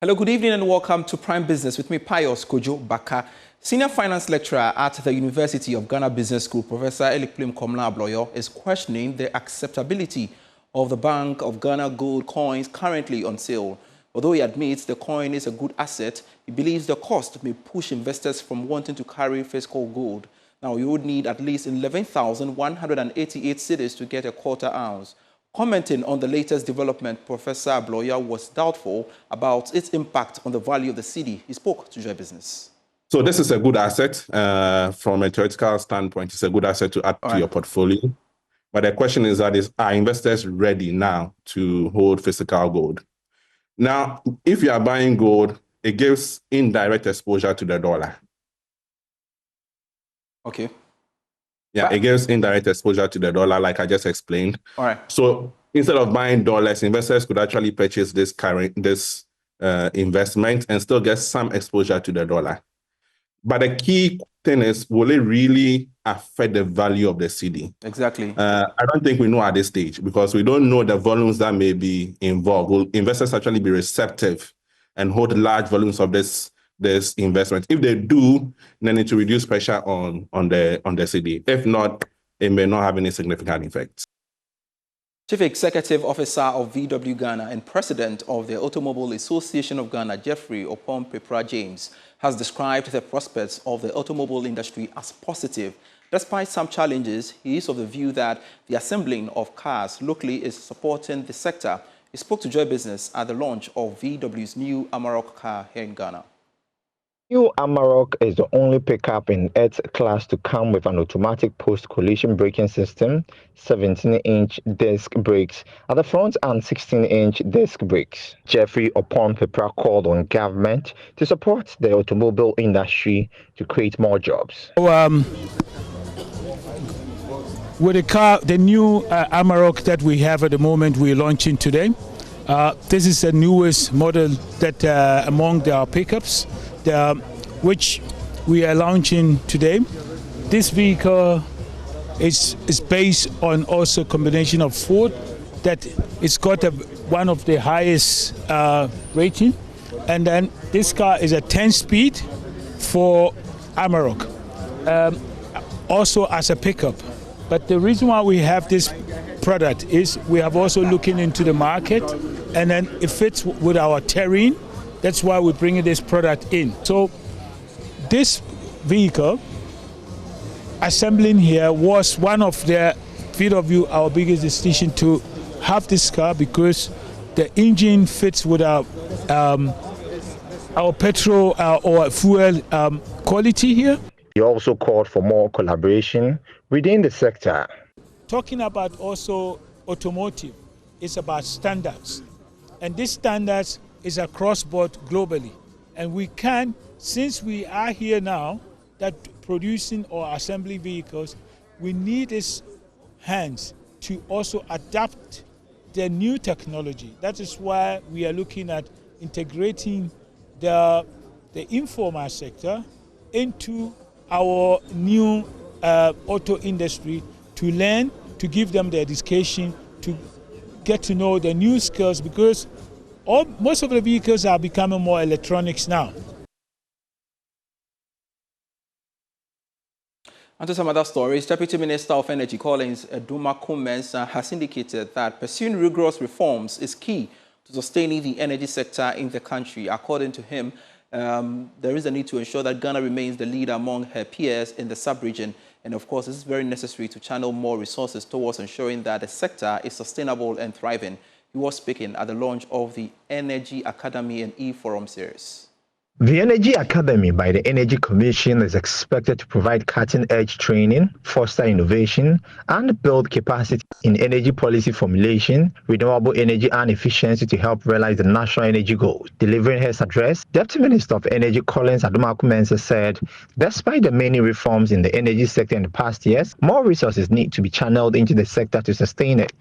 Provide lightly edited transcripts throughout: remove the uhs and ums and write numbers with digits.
Hello, good evening and welcome to Prime Business with me, Pius Kojo Baka, Senior Finance Lecturer at the University of Ghana Business School. Professor Elikplim Komla Abloyo is questioning the acceptability of the Bank of Ghana gold coins currently on sale. Although he admits the coin is a good asset, he believes the cost may push investors from wanting to carry physical gold. Now, you would need at least 11,188 cedis to get a quarter ounce. Commenting on the latest development, Professor Abloyo was doubtful about its impact on the value of the cedi. He spoke to Joy Business. So this is a good asset from a theoretical standpoint. It's a good asset to add to your portfolio. But the question is are investors ready now to hold physical gold? Now, if you are buying gold, it gives indirect exposure to the dollar. Okay. Yeah, it gives indirect exposure to the dollar, like I just explained. All right. So instead of buying dollars, investors could actually purchase this investment and still get some exposure to the dollar. But the key thing is, will it really affect the value of the cedi? Exactly. I don't think we know at this stage because we don't know the volumes that may be involved. Will investors actually be receptive and hold large volumes of this investment? If they do, then it will reduce pressure on the cedi. If not, it may not have any significant effects. Chief Executive Officer of VW Ghana and President of the Automobile Association of Ghana, Jeffrey Opon James, has described the prospects of the automobile industry as positive. Despite some challenges, he is of the view that the assembling of cars locally is supporting the sector. He spoke to Joy Business at the launch of VW's new Amarok car here in Ghana. New Amarok is the only pickup in its class to come with an automatic post-collision braking system, 17-inch disc brakes at the front and 16-inch disc brakes. Jeffrey Opon called on government to support the automobile industry to create more jobs. With the new Amarok that we have at the moment, we're launching today. This is the newest model that among our pickups, which we are launching today. This vehicle is based on also a combination of Ford that it's got one of the highest rating, and then this car is a 10-speed for Amarok, also as a pickup. But the reason why we have this product is we have also looking into the market, and then it fits with our terrain. That's why we're bringing this product in. So this vehicle assembling here was one of the VW, our biggest decision to have this car because the engine fits with our petrol or fuel quality here. He also called for more collaboration within the sector. Talking about also automotive, it's about standards. And these standards is across board globally. And we can, since we are here now, that producing or assembling vehicles, we need these hands to also adapt the new technology. That is why we are looking at integrating the informal sector into our new auto industry to learn, to give them the education, to get to know the new skills, because most of the vehicles are becoming more electronics now. And to some other stories, Deputy Minister of Energy Collins Eduma Kumens has indicated that pursuing rigorous reforms is key to sustaining the energy sector in the country. According to him, there is a need to ensure that Ghana remains the leader among her peers in the sub-region. And of course, this is very necessary to channel more resources towards ensuring that the sector is sustainable and thriving. He was speaking at the launch of the Energy Academy and E-Forum series. The Energy Academy by the Energy Commission is expected to provide cutting-edge training, foster innovation, and build capacity in energy policy formulation, renewable energy and efficiency to help realize the national energy goals. Delivering his address, Deputy Minister of Energy Collins Eduma Kumens said, despite the many reforms in the energy sector in the past years, more resources need to be channeled into the sector to sustain it.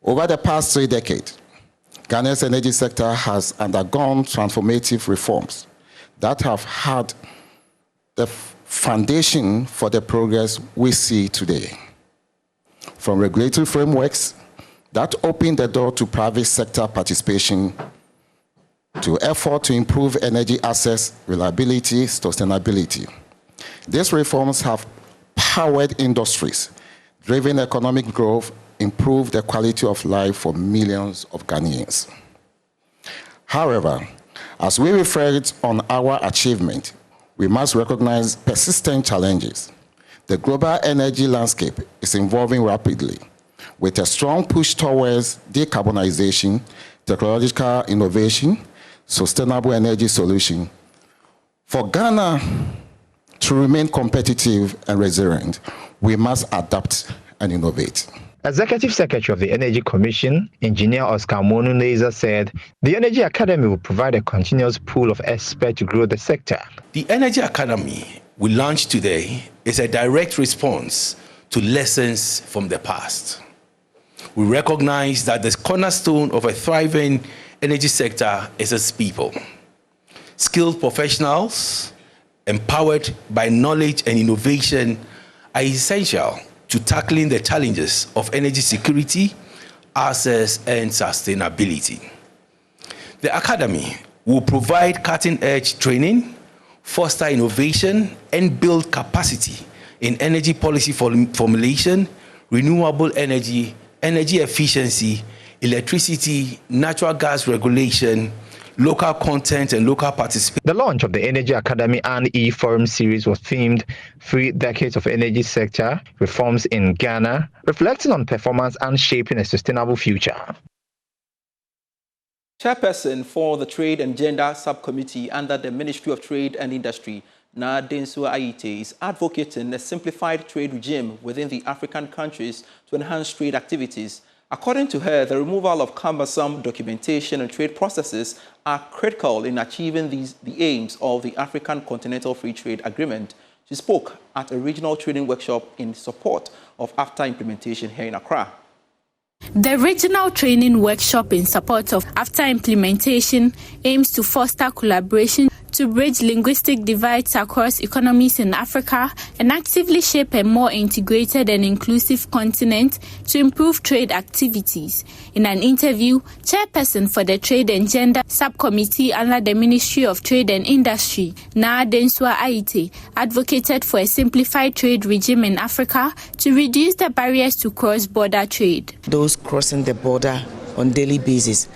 Over the past 3 decades, Ghana's energy sector has undergone transformative reforms that have had the foundation for the progress we see today. From regulatory frameworks that open the door to private sector participation to effort to improve energy access, reliability, sustainability. These reforms have powered industries, driven economic growth, improved the quality of life for millions of Ghanaians. However, as we reflect on our achievement, we must recognize persistent challenges. The global energy landscape is evolving rapidly, with a strong push towards decarbonization, technological innovation, sustainable energy solution. For Ghana to remain competitive and resilient, we must adapt and innovate. Executive Secretary of the Energy Commission, Engineer Oscar Monuneza, said the Energy Academy will provide a continuous pool of experts to grow the sector. The Energy Academy we launched today is a direct response to lessons from the past. We recognize that the cornerstone of a thriving energy sector is its people. Skilled professionals, empowered by knowledge and innovation, are essential to tackling the challenges of energy security, access, and sustainability. The Academy will provide cutting-edge training, foster innovation, and build capacity in energy policy formulation, renewable energy, energy efficiency, electricity, natural gas regulation, local content, and local participation. The launch of the Energy Academy and E-Forum series was themed 3 Decades of Energy Sector Reforms in Ghana, reflecting on performance and shaping a sustainable future. Chairperson for the Trade and Gender Subcommittee under the Ministry of Trade and Industry, Densua Aite, is advocating a simplified trade regime within the African countries to enhance trade activities. According to her, the removal of cumbersome documentation and trade processes are critical in achieving the aims of the African Continental Free Trade Agreement. She spoke at a regional training workshop in support of AFTA implementation here in Accra. The regional training workshop in support of AFTA implementation aims to foster collaboration to bridge linguistic divides across economies in Africa and actively shape a more integrated and inclusive continent to improve trade activities. In an interview, Chairperson for the Trade and Gender Subcommittee under the Ministry of Trade and Industry, Densua Aite, advocated for a simplified trade regime in Africa to reduce the barriers to cross-border trade. Those crossing the border on daily basis,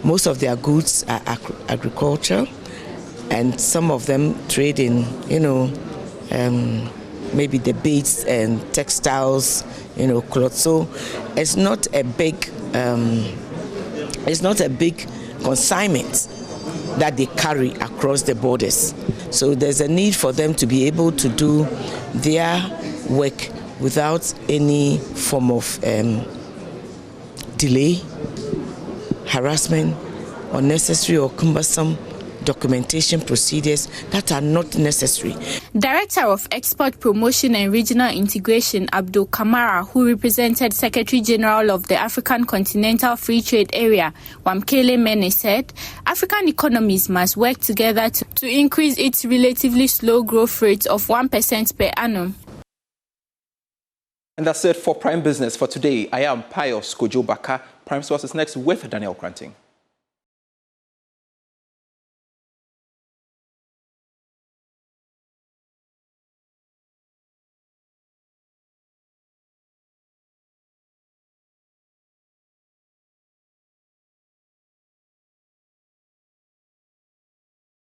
most of their goods are agricultural, and some of them trade in, maybe the beads and textiles, clothes. So it's not a big consignment that they carry across the borders. So there's a need for them to be able to do their work without any form of delay, harassment, unnecessary or cumbersome documentation procedures that are not necessary. Director of Export Promotion and Regional Integration, Abdul Kamara, who represented Secretary General of the African Continental Free Trade Area, Wamkele Mene, said African economies must work together to increase its relatively slow growth rate of 1% per annum. And that's it for Prime Business for today. I am Pius Kojo Baka. Prime Source is next with Daniel Cranting.